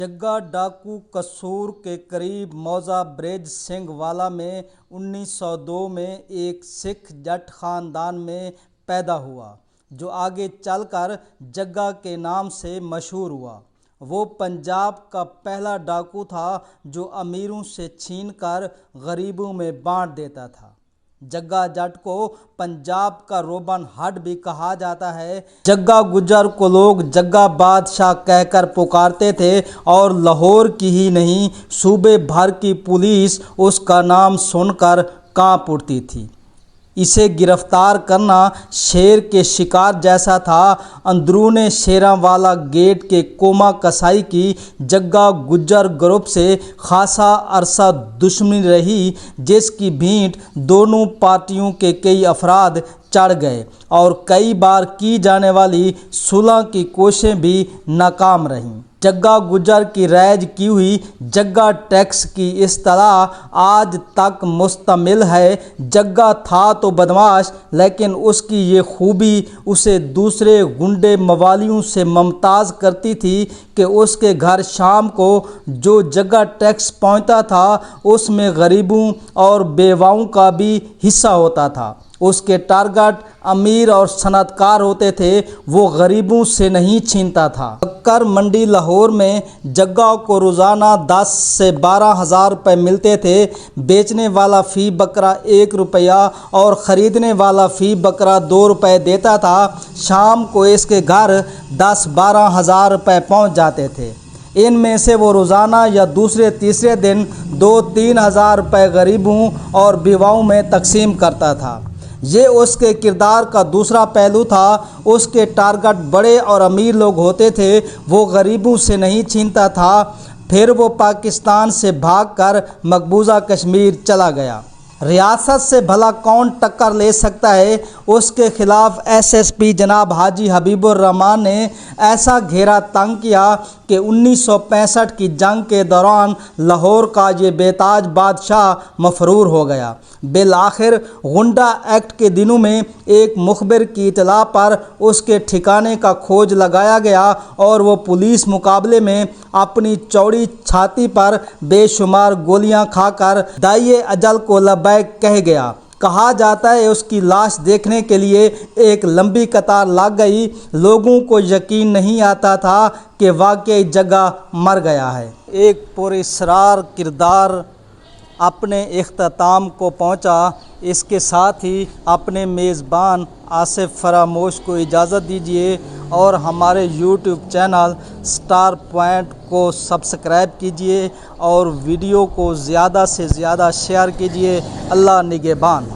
جگہ ڈاکو قصور کے قریب موضع برج سنگھ والا میں 1902 میں ایک سکھ جٹ خاندان میں پیدا ہوا جو آگے چل کر جگہ کے نام سے مشہور ہوا۔ وہ پنجاب کا پہلا ڈاکو تھا جو امیروں سے چھین کر غریبوں میں بانٹ دیتا تھا۔ جگہ جٹ کو پنجاب کا روبن ہڈ بھی کہا جاتا ہے۔ جگہ گجر کو لوگ جگہ بادشاہ کہہ کر پکارتے تھے اور لاہور کی ہی نہیں صوبے بھر کی پولیس اس کا نام سن کر کانپ اٹھتی تھی۔ اسے گرفتار کرنا شیر کے شکار جیسا تھا۔ اندرون شیراں والا گیٹ کے کوما کسائی کی جگہ گجر گروپ سے خاصا عرصہ دشمنی رہی، جس کی بھینٹ دونوں پارٹیوں کے کئی افراد چڑھ گئے اور کئی بار کی جانے والی صلح کی کوششیں بھی ناکام رہیں۔ جگہ گجر کی رائج کی ہوئی جگہ ٹیکس کی اصطلاح آج تک مستعمل ہے۔ جگہ تھا تو بدماش، لیکن اس کی یہ خوبی اسے دوسرے گنڈے موالیوں سے ممتاز کرتی تھی کہ اس کے گھر شام کو جو جگہ ٹیکس پہنچتا تھا اس میں غریبوں اور بیواؤں کا بھی حصہ ہوتا تھا۔ اس کے ٹارگٹ امیر اور صنعت کار ہوتے تھے، وہ غریبوں سے نہیں چھینتا تھا۔ بکر منڈی لاہور میں جگہ کو روزانہ 10 سے 12 ہزار روپے ملتے تھے۔ بیچنے والا فی بکرا 1 روپیہ اور خریدنے والا فی بکرا 2 روپے دیتا تھا۔ شام کو اس کے گھر 10-12 ہزار روپے پہنچ جاتے تھے۔ ان میں سے وہ روزانہ یا دوسرے تیسرے دن 2-3 ہزار روپے غریبوں اور بیواؤں میں تقسیم کرتا تھا۔ یہ اس کے کردار کا دوسرا پہلو تھا۔ اس کے ٹارگٹ بڑے اور امیر لوگ ہوتے تھے، وہ غریبوں سے نہیں چھینتا تھا۔ پھر وہ پاکستان سے بھاگ کر مقبوضہ کشمیر چلا گیا۔ ریاست سے بھلا کون ٹکر لے سکتا ہے؟ اس کے خلاف ایس ایس پی جناب حاجی حبیب الرحمان نے ایسا گھیرا تنگ کیا کہ 1965 کی جنگ کے دوران لاہور کا یہ بےتاج بادشاہ مفرور ہو گیا۔ بالآخر غنڈہ ایکٹ کے دنوں میں ایک مخبر کی اطلاع پر اس کے ٹھکانے کا کھوج لگایا گیا اور وہ پولیس مقابلے میں اپنی چوڑی چھاتی پر بے شمار گولیاں کھا کر داعیے اجل کو لبیک کہہ گیا۔ کہا جاتا ہے اس کی لاش دیکھنے کے لیے ایک لمبی قطار لگ گئی۔ لوگوں کو یقین نہیں آتا تھا کہ واقعی جگہ مر گیا ہے۔ ایک پراسرار کردار اپنے اختتام کو پہنچا۔ اس کے ساتھ ہی اپنے میزبان آصف فراموش کو اجازت دیجیے اور ہمارے یوٹیوب چینل سٹار پوائنٹ کو سبسکرائب کیجیے اور ویڈیو کو زیادہ سے زیادہ شیئر کیجیے۔ اللہ نگہبان۔